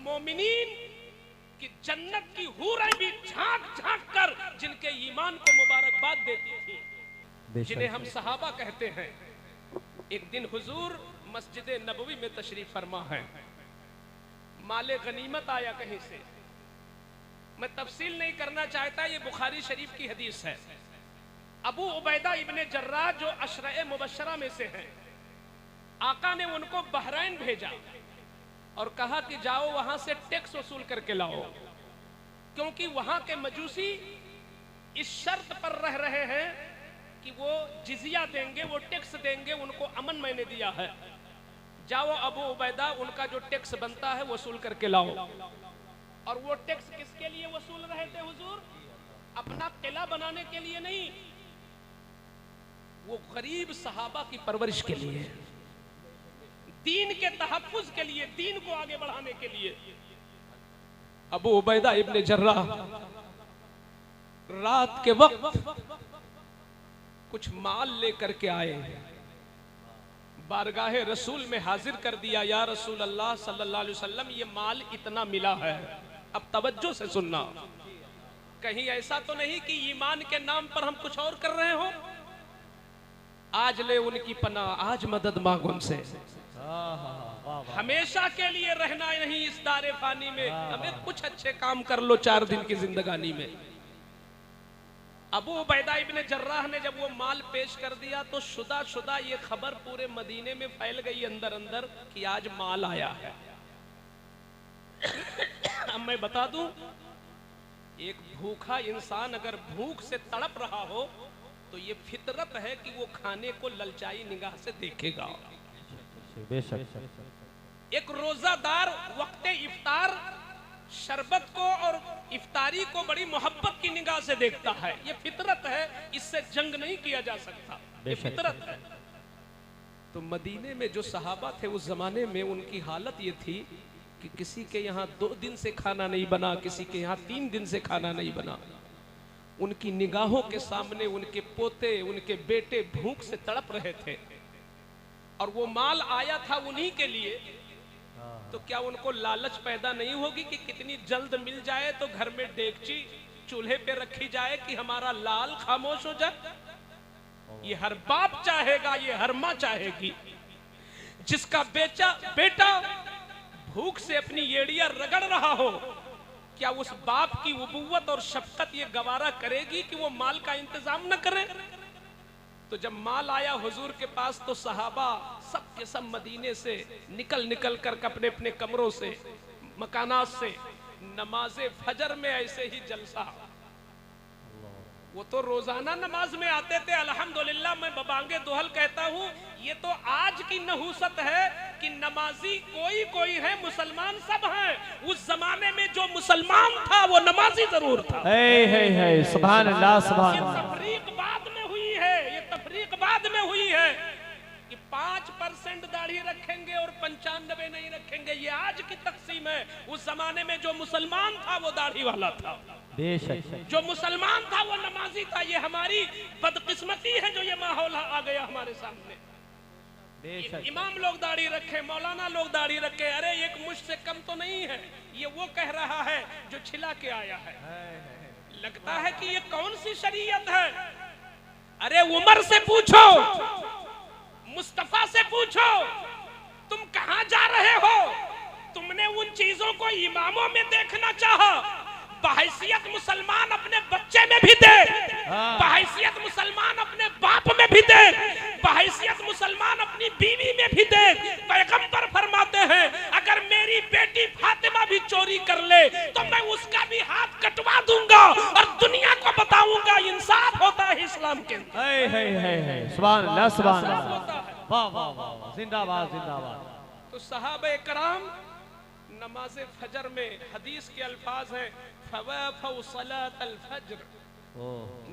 मोमिनीन कि जन्नत की हूरें भी झांक झांक कर जिनके ईमान को मुबारकबाद देती थी, जिन्हें हम सहाबा कहते हैं। एक दिन हुजूर मस्जिद नबवी में तशरीफ फरमा है, माले गनीमत आया कहीं से, मैं तफसील नहीं करना चाहता, ये बुखारी शरीफ की हदीस है। अबू उबैदा इब्ने जर्राह जो अशरा मुबशरा में से हैं, आका ने उनको बहरैन भेजा और कहा कि जाओ वहां से टैक्स वसूल करके लाओ, क्योंकि वहां के मजूसी इस शर्त पर रह रहे हैं कि वो जिजिया देंगे, वो टैक्स देंगे, उनको अमन मैंने दिया है। जाओ अबू उबैदा, उनका जो टैक्स बनता है वसूल करके लाओ। और वो टैक्स किसके लिए वसूल रहे थे हुजूर? अपना किला बनाने के लिए नहीं, वो गरीब सहाबा की परवरिश के लिए, दीन के तहफ्फुज के लिए, दीन को आगे बढ़ाने के लिए। अबू उबैदा इब्ने जर्राह रात के वक्त कुछ माल लेकर के आए, बारगाहे रसूल में हाजिर कर दिया। या रसूल अल्लाह सल्लल्लाहु अलैहि वसल्लम, ये माल इतना मिला है। अब तवज्जो से सुनना, कहीं ऐसा तो नहीं कि ईमान के नाम पर हम कुछ और कर रहे हो। आज ले उनकी पनाह, आज मदद मांग उनसे। हमेशा के लिए रहना नहीं इस दारे फानी में, हमें कुछ अच्छे काम कर लो 4 दिन की जिंदगानी में। अबू उबैदा इब्ने जर्राह ने जब वो माल पेश कर दिया तो शुदा शुदा ये खबर पूरे मदीने में फैल गई अंदर अंदर कि आज माल आया है। अब मैं बता दूं, एक भूखा इंसान अगर भूख से तड़प रहा हो तो ये फितरत है कि वो खाने को ललचाई निगाह से देखेगा। एक रोजादार वक्त इफ्तार शरबत को और इफ्तारी को बड़ी मोहब्बत की निगाह से देखता है, ये फितरत है, इससे जंग नहीं किया जा सकता, ये फितरत है। तो मदीने में जो सहाबा थे उस जमाने में, उनकी हालत ये थी कि किसी के यहाँ 2 दिन से खाना नहीं बना, किसी के यहाँ 3 दिन से खाना नहीं बना। उनकी निगाहों के सामने उनके पोते, उनके बेटे भूख से तड़प रहे थे, और वो माल आया था उन्हीं के लिए। तो क्या उनको लालच पैदा नहीं होगी कि कितनी जल्द मिल जाए तो घर में डेगची चूल्हे पे रखी जाए कि हमारा लाल खामोश हो जाए? ये हर बाप चाहेगा, ये हर माँ चाहेगी। जिसका बेटा भूख से अपनी एड़ियां रगड़ रहा हो, क्या उस बाप की उबुव्वत और शफकत ये गवारा करेगी कि वो माल का इंतजाम न करे? तो जब माल आया हुजूर के पास तो सहाबा सब के सब मदीने से निकल कर अपने अपने कमरों से, मकानात से नमाजे फजर में ऐसे ही जलसा। वो तो रोजाना नमाज में आते थे, अल्हम्दुलिल्लाह। मैं बबांगे दोहल कहता हूँ, ये तो आज की नहूसत है कि नमाजी कोई कोई है, मुसलमान सब हैं। उस जमाने में जो मुसलमान था वो नमाजी जरूर था। सुभान अल्लाह, सुभान अल्लाह। तफरीक बाद में हुई है, ये तफरीक बाद में हुई है कि 5% दाढ़ी रखेंगे और 95 नहीं रखेंगे, ये आज की तकसीम है। उस जमाने में जो मुसलमान था वो दाढ़ी वाला था, जो मुसलमान था वो नमाजी था। ये हमारी बदकिस्मती है जो ये माहौल आ गया हमारे सामने। इमाम लोग दाढ़ी रखे, मौलाना लोग दाढ़ी रखे, अरे एक मुश्त से कम तो नहीं है। ये वो कह रहा है जो छिला के आया है। लगता है कि ये कौन सी शरीयत है? अरे उमर से पूछो, मुस्तफा से पूछो, तुम कहां जा रहे हो? तुमने उन चीजों को इमामों में देखना चाहा, बहैसियत मुसलमान अपने बच्चे में भी देख, बहैसियत मुसलमान अपने बाप में भी देख, बहैसियत मुसलमान अपनी बीवी में भी देख। पैगंबर फरमाते हैं अगर मेरी बेटी फातिमा भी चोरी कर ले तो मैं उसका भी हाथ कटवा दूंगा और दुनिया को बताऊंगा इंसाफ होता है इस्लाम के अंदर। सुभान अल्लाह, सुभान अल्लाह, वाह वाह वाह, जिंदाबाद जिंदाबाद। तो सहाबे कराम नमाज फजर में हदीस के अल्फाज हैं, फवाफउ सलातल फज्र,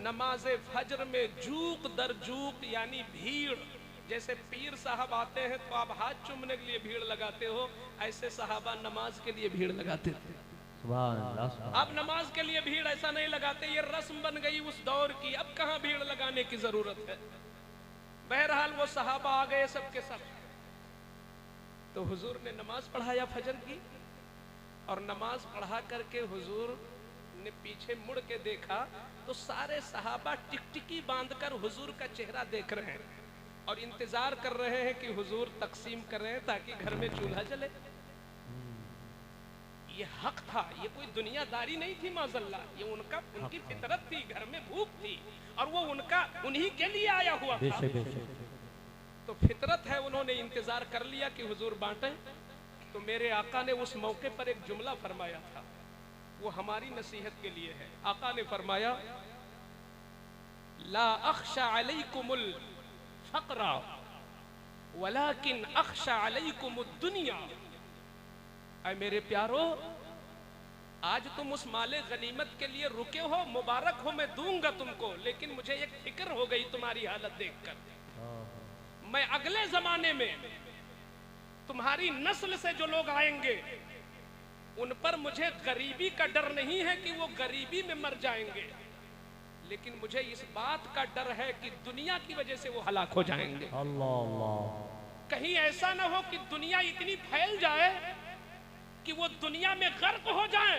नमाज फजर में जूक दर जूक यानी भीड़। जैसे पीर साहब आते हैं तो आप हाथ चूमने के लिए भीड़ लगाते हो, ऐसे सहाबा नमाज के लिए भीड़ लगाते थे। अब नमाज के लिए भीड़ ऐसा नहीं लगाते, ये रस्म बन गई उस दौर की, अब कहाँ भीड़ लगाने की जरूरत है। बहरहाल वो सहाबा आ गए सब के सब, तो हुजूर ने नमाज पढ़ाया फजर की। और नमाज पढ़ा करके हुजूर ने पीछे मुड़ के देखा तो सारे सहाबा टिकटिकी बांधकर हुजूर का चेहरा देख रहे हैं और इंतजार कर रहे हैं कि हुजूर तकसीम कर रहे हैं ताकि घर में चूल्हा जले। ये हक था, ये कोई दुनियादारी नहीं थी माज़ल्ला, ये उनकी फितरत थी, घर में भूख थी और वो उन्हीं के लिए आया हुआ था। तो फितरत है, उन्होंने इंतजार कर लिया कि हुजूर बांटे। तो मेरे आका ने उस मौके पर एक जुमला फरमाया था, वो हमारी नसीहत के लिए है। आका ने फरमाया, ला अख्शा अलैकुमुल फक़रा वलाकिन अख्शा अलैकुमुद दुनिया। ऐ मेरे प्यारो, आज तुम उस माले गनीमत के लिए रुके हो, मुबारक हो, मैं दूंगा तुमको, लेकिन मुझे एक फिक्र हो गई तुम्हारी हालत देखकर। मैं अगले जमाने में तुम्हारी नस्ल से जो लोग आएंगे उन पर मुझे गरीबी का डर नहीं है कि वो गरीबी में मर जाएंगे, लेकिन मुझे इस बात का डर है कि दुनिया की वजह से वो हलाक हो जाएंगे। अल्लाह। कहीं ऐसा ना हो कि दुनिया इतनी फैल जाए कि वो दुनिया में गर्क हो जाए।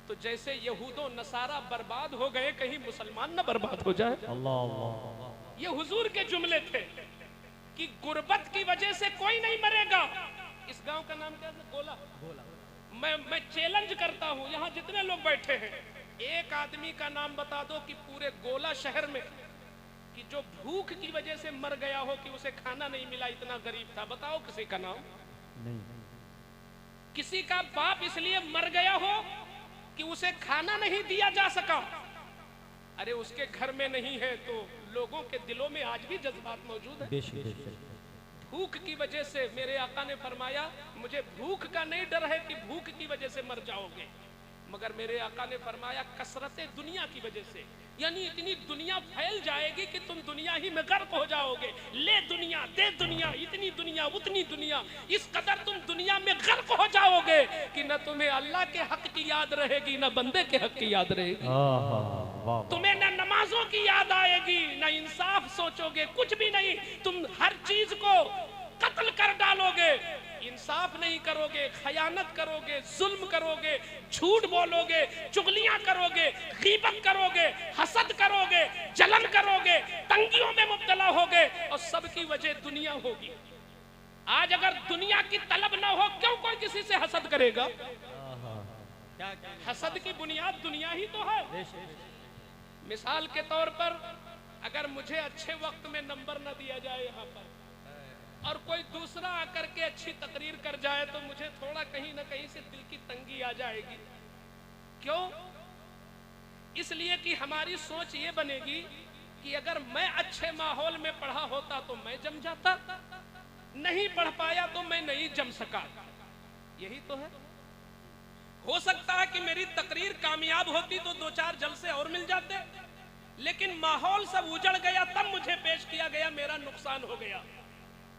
तो जैसे यहूदो नसारा बर्बाद हो गए, कहीं मुसलमान ना बर्बाद हो जाए। अल्लाह। ये हुजूर के जुमले थे कि गुर्बत की वजह से कोई नहीं मरेगा। इस गांव का नाम क्या है? गोला। मैं चैलेंज करता हूं, यहाँ जितने लोग बैठे हैं, एक आदमी का नाम बता दो कि पूरे गोला शहर में कि जो भूख की वजह से मर गया हो, कि उसे खाना नहीं मिला, इतना गरीब था। बताओ किसी का नाम? नहीं। किसी का बाप इसलिए मर गया हो कि उसे खाना नहीं दिया जा सका। अरे उसके घर में नहीं है तो लोगों के दिलों में आज भी जज्बात मौजूद है। भूख की वजह से मेरे आका ने फरमाया, मुझे भूख का नहीं डर है कि भूख की वजह से मर जाओगे, मगर मेरे आका ने फरमाया कसरते दुनिया की वजह से, यानी इतनी दुनिया फैल जाएगी कि तुम दुनिया ही में गर्क हो जाओगे। ले दुनिया, दे दुनिया, इतनी दुनिया, उतनी दुनिया, इस कदर तुम दुनिया में गर्क हो जाओगे कि न तुम्हें अल्लाह के हक की याद रहेगी, न बंदे के हक की याद रहेगी। तुम्हें न नमाजों की याद आएगी, न इंसाफ सोचोगे, कुछ भी नहीं। तुम हर चीज को कत्ल कर डालोगे, इंसाफ नहीं करोगे, खयानत करोगे, जुल्म करोगे, झूठ बोलोगे, चुगलियां करोगे, गीबत करोगे, हसद करोगे, जलन करोगे, तंगियों में मुब्तला होगे और सबकी वजह दुनिया होगी। आज अगर दुनिया की तलब ना हो, क्यों कोई किसी से हसद करेगा? हसद की बुनियाद दुनिया ही तो है। मिसाल के तौर पर, अगर मुझे अच्छे वक्त में नंबर न दिया जाए यहाँ पर और कोई दूसरा आकर के अच्छी तकरीर कर जाए, तो मुझे थोड़ा कहीं ना कहीं से दिल की तंगी आ जाएगी। क्यों? इसलिए कि हमारी सोच ये बनेगी कि अगर मैं अच्छे माहौल में पढ़ा होता तो मैं जम जाता, नहीं पढ़ पाया तो मैं नहीं जम सका। यही तो है। हो सकता है कि मेरी तकरीर कामयाब होती तो 2-4 जलसे और मिल जाते, लेकिन माहौल सब उजड़ गया, तब मुझे पेश किया गया, मेरा नुकसान हो गया।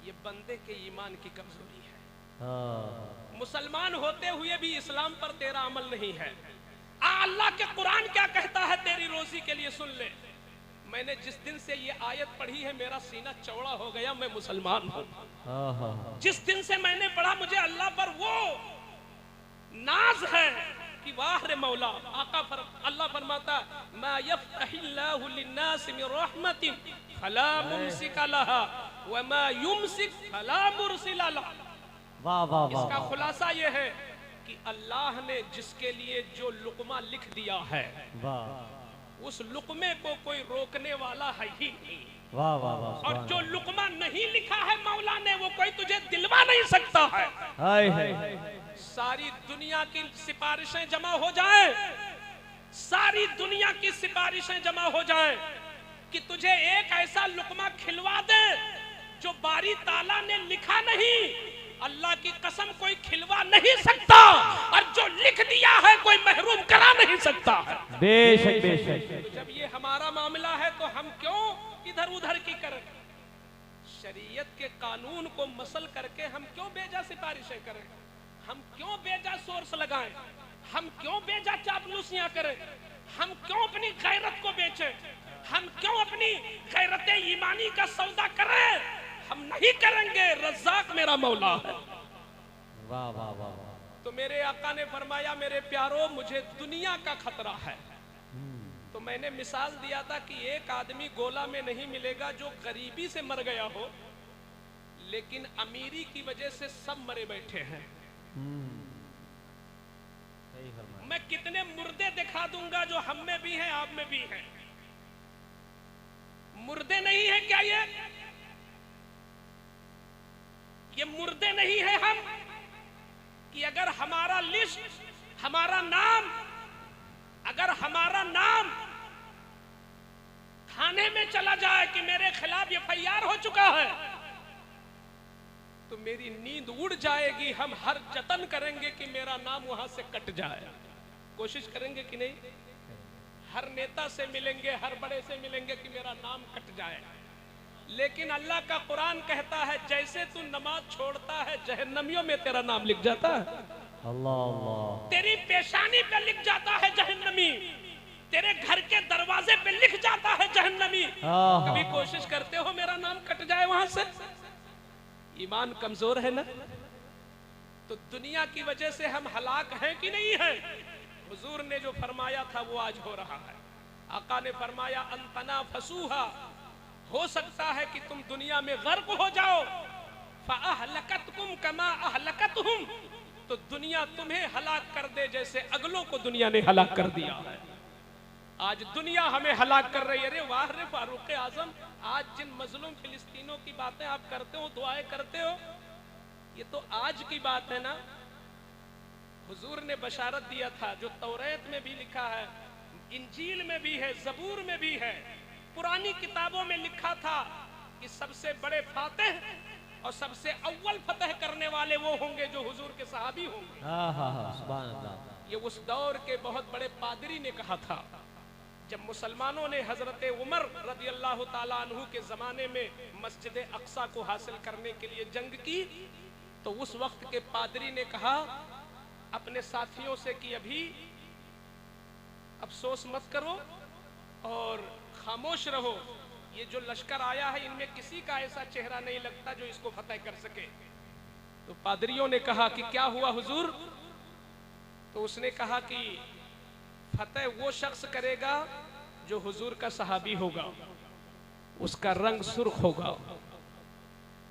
ये बंदे के ईमान की कमजोरी है। मुसलमान होते हुए भी इस्लाम पर तेरा अमल नहीं है। अल्लाह के कुरान क्या कहता है तेरी रोजी के लिए, सुन ले। मैंने जिस दिन से ये आयत पढ़ी है, मेरा सीना चौड़ा हो गया, मैं मुसलमान हूँ। जिस दिन से मैंने पढ़ा, मुझे अल्लाह पर वो नाज है कि वाह रे मौला। अल्लाह फरमाता, मा यफ्तहिल्लाहु लिन्नासि मिन रहमतिन फला मुमसिका लहा व मा युमसिक फला मुरसिला लहा। वाह वाह वाह। इसका खुलासा ये है कि अल्लाह ने जिसके लिए जो लुकमा लिख दिया है, उस लुकमे को कोई रोकने वाला है ही नहीं। वाह वाह वाह। और जो लुकमा नहीं लिखा है मौला ने, वो कोई तुझे दिलवा नहीं सकता है। हाय हाय। सारी दुनिया की सिफारिशें जमा हो जाए, सारी दुनिया की सिफारिशें जमा हो जाए कि तुझे एक ऐसा लुकमा खिलवा दे जो बारी ताला ने लिखा नहीं, अल्लाह की कसम कोई खिलवा नहीं सकता, और जो लिख दिया है कोई महरूम करा नहीं सकता है। बेशक बेशक। तो जब ये हमारा मामला है तो हम क्यों इधर उधर की करें? शरीयत के कानून को मसल करके हम क्यों बेजा सिफारिशें करें? हम क्यों बेजा सोर्स लगाएं? हम क्यों बेजा चापलूसियां करें? हम क्यों अपनी गैरत को बेचें? हम क्यों अपनी गैरत ईमानी का सौदा करें? हम नहीं करेंगे, रज़्ज़ाक मेरा मौला है। वाह वाह वाह। तो मेरे आका ने फरमाया मेरे प्यारो मुझे दुनिया का खतरा है। तो मैंने मिसाल दिया था कि एक आदमी गोला में नहीं मिलेगा जो गरीबी से मर गया हो, लेकिन अमीरी की वजह से सब मरे बैठे हैं। मैं कितने मुर्दे दिखा दूंगा जो हम में भी हैं, आप में भी हैं। मुर्दे नहीं है क्या ये मुर्दे नहीं है हम, कि अगर हमारा लिस्ट, हमारा नाम, अगर हमारा नाम थाने में चला जाए कि मेरे खिलाफ एफआईआर हो चुका है, तो मेरी नींद उड़ जाएगी। हम हर जतन करेंगे कि मेरा नाम वहां से कट जाए। कोशिश करेंगे कि नहीं? हर नेता से मिलेंगे, हर बड़े से मिलेंगे कि मेरा नाम कट जाए। लेकिन अल्लाह का कुरान कहता है जैसे तू नमाज छोड़ता है जहन्नमियों में तेरा नाम लिख जाता है। अल्लाह अल्लाह। तेरी पेशानी पे लिख जाता है जहन्नमी, तेरे घर के दरवाजे पे लिख जाता है जहन्नमी। कभी कोशिश करते हो मेरा नाम कट जाए वहां से? ईमान कमजोर है ना? तो दुनिया की वजह से हम हलाक हैं कि नहीं हैं? हुजूर ने जो फरमाया था वो आज हो रहा है। आका ने फरमाया अंतना फसूहा, हो सकता है कि तुम दुनिया में गर्क हो जाओ। फ़अहलकतकुम कमा अहलकतहुम, तो दुनिया तुम्हें हलाक कर दे जैसे अगलों को दुनिया ने हलाक कर दिया है। आज दुनिया हमें हलाक कर रही है। अरे वाह रे फारूक आजम, आज जिन मजलूम फिलिस्तीनों की बातें आप करते हो, दुआएं करते हो, ये तो आज की बात है ना। हुजूर ने बशारत दिया था, जो तौरात में भी लिखा है, इंजील में भी है, ज़बूर में भी है, पुरानी किताबों में लिखा था कि सबसे बड़े फातेह और सबसे अव्वल फतह करने वाले वो होंगे जो हुजूर के सहाबी होंगे। सुभान अल्लाह। ये उस दौर के बहुत बड़े पादरी ने कहा था। जब मुसलमानों ने हजरत उमर रज़ी अल्लाह ताला अन्हु के जमाने में मस्जिद अक्सा को हासिल करने के लिए जंग की, तो उस वक्त के पादरी ने कहा अपने साथियों से कि अभी अफसोस मत करो और खामोश रहो। ये जो लश्कर आया है इनमें किसी का ऐसा चेहरा नहीं लगता जो इसको फतह कर सके। तो पादरियों ने कहा कि क्या हुआ हुजूर? तो उसने कहा कि फतह वो शख्स करेगा जो हुजूर का सहाबी होगा, उसका रंग सुर्ख होगा,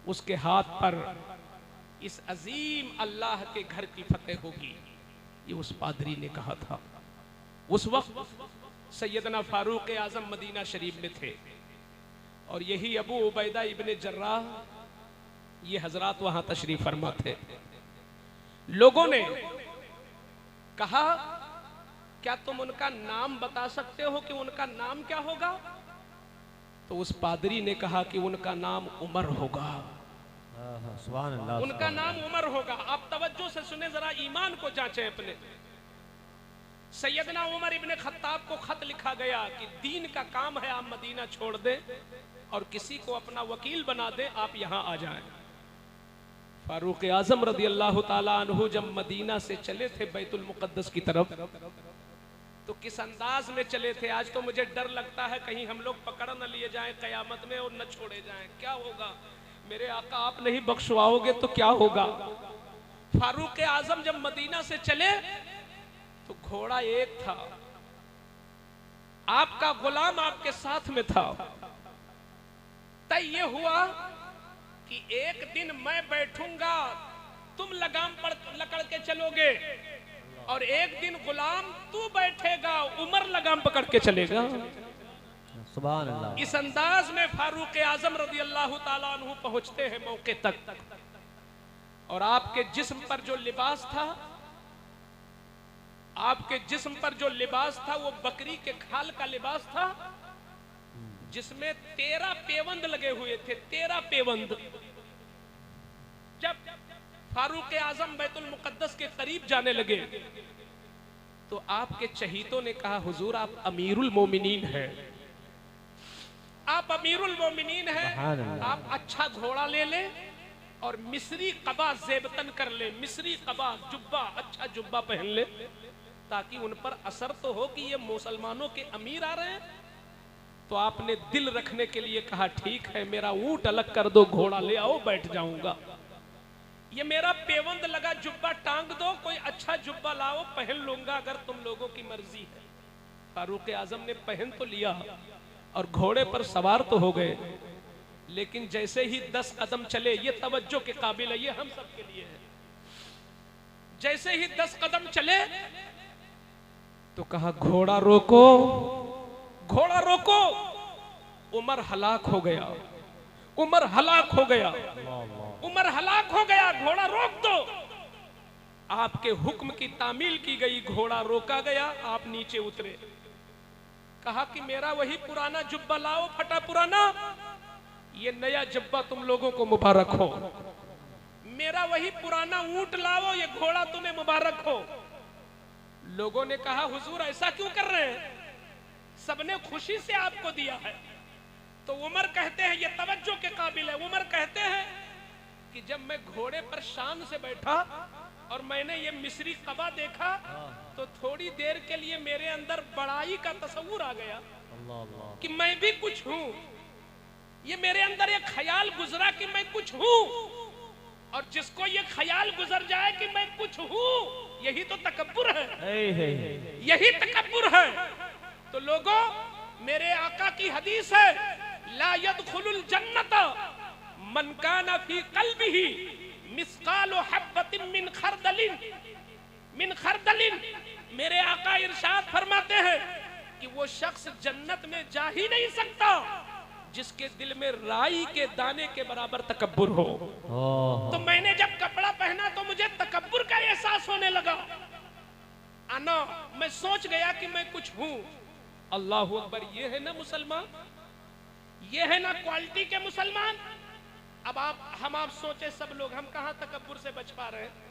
उसके हाथ पर इस अजीम अल्लाह के घर की फतह होगी। ये उस पादरी ने कहा था। उस वक्त सैयदना फारूक आजम मदीना शरीफ में थे और यही अबू उबैदा इब्ने जर्राह, ये हजरात वहां तशरीफ फरमा थे। लोगों ने कहा क्या तुम उनका नाम बता सकते हो कि उनका नाम क्या होगा? तो उस पादरी ने कहा कि उनका नाम उमर होगा। सुभान अल्लाह। उनका नाम उमर होगा। आप तवज्जो से सुने, जरा ईमान को जांचें अपने। सैयदना उमर इब्ने खत्ताब को खत लिखा गया कि दीन का काम है, आप मदीना छोड़ दें और किसी को अपना वकील बना दें, आप यहां आ जाएं। फारूक आजम रज़ी अल्लाह ताला अन्हु जब मदीना से चले थे बैतुल मुक़द्दस की तरफ, तो किस अंदाज में चले थे। आज तो मुझे डर लगता है कहीं हम लोग पकड़ न लिए जाएं कयामत में और न छोड़े जाएं। क्या होगा? मेरे आका आप नहीं बख्शवाओगे तो क्या होगा? फारूक आजम जब मदीना से चले तो घोड़ा एक था, आपका गुलाम आपके साथ में था। तय ये हुआ कि एक दिन मैं बैठूंगा, तुम लगाम पर लकड़ के चलोगे, और एक दिन गुलाम तू बैठेगा, उमर लगाम पकड़ के चलेगा। सुभान अल्लाह। इस अंदाज में फारूक आजम रज़ी अल्लाह ताला अन्हु पहुंचते हैं मौके तक, और आपके जिस्म पर जो लिबास था, आपके जिस्म पर जो लिबास था वो बकरी के खाल का लिबास था, जिसमें 13 पेवंद लगे हुए थे। 13 पेवंद। जब फारूक आजम बैतुल मुक़द्दस के करीब जाने लगे तो आपके चहीतों ने कहा हुजूर आप अमीरुल मोमिनीन हैं, आप अमीरुल मोमिनीन हैं, आप अच्छा घोड़ा ले ले और मिस्री कबा ज़ेबतन कर ले, मिस्री कबा जुब्बा, अच्छा जुब्बा पहन ले, ताकि उन पर असर तो हो कि ये मुसलमानों के अमीर आ रहे हैं। तो आपने दिल रखने के लिए कहा ठीक है, मेरा ऊंट अलग कर दो, घोड़ा ले आओ, बैठ जाऊंगा। ये मेरा पेवंद लगा जुब्बा टांग दो, कोई अच्छा जुब्बा लाओ, पहन लूंगा अगर तुम लोगों की मर्जी है। फारूक आजम ने पहन तो लिया और घोड़े पर सवार तो हो गए, लेकिन जैसे ही 10 कदम चले, ये तवज्जो के काबिल है, ये हम सब के लिए है। जैसे ही 10 कदम चले तो कहा घोड़ा रोको, घोड़ा रोको। उमर हलाक हो गया, उमर हलाक हो गया, उमर हलाक हो गया, घोड़ा रोक दो। आपके हुक्म की तामील की गई, घोड़ा रोका गया, आप नीचे उतरे। कहा कि मेरा वही पुराना जुब्बा लाओ, फटा पुराना, ये नया जुब्बा तुम लोगों को मुबारक हो। मेरा वही पुराना ऊंट लाओ, ये घोड़ा तुम्हें मुबारक हो। लोगों ने कहा हुजूर ऐसा क्यों कर रहे हैं, सबने खुशी से आपको दिया है। तो उमर कहते हैं, ये तवज्जो के काबिल है, उमर कहते हैं कि जब मैं घोड़े पर शान से बैठा और मैंने ये मिस्री कबा देखा तो थोड़ी देर के लिए मेरे अंदर बड़ाई का तस्वुर आ गया कि मैं भी कुछ हूं। ये मेरे अंदर एक ख्याल गुजरा कि मैं कुछ हूं, और जिसको ये ख्याल गुजर जाए कि मैं कुछ हूं, यही तो तकब्बुर है, यही तकब्बुर है। तो लोगों, मेरे आका की हदीस है, ला यदखुलुल जन्नत मन काना फी क़ल्बिही मिस्कालु हब्बतिन मिन खरदलिन, मिन खरदलिन। मेरे आका इरशाद फरमाते हैं कि वो शख्स जन्नत में जा ही नहीं सकता जिसके दिल में राई के दाने के बराबर तकब्बुर हो। तो मैंने जब कपड़ा पहना तो मुझे तकब्बुर का एहसास होने लगा। आना, मैं सोच गया कि मैं कुछ हूं। अल्लाहु अकबर। ये है ना मुसलमान, ये है ना क्वालिटी के मुसलमान। अब हम आप सोचे सब लोग, हम कहां तकब्बुर से बच पा रहे हैं।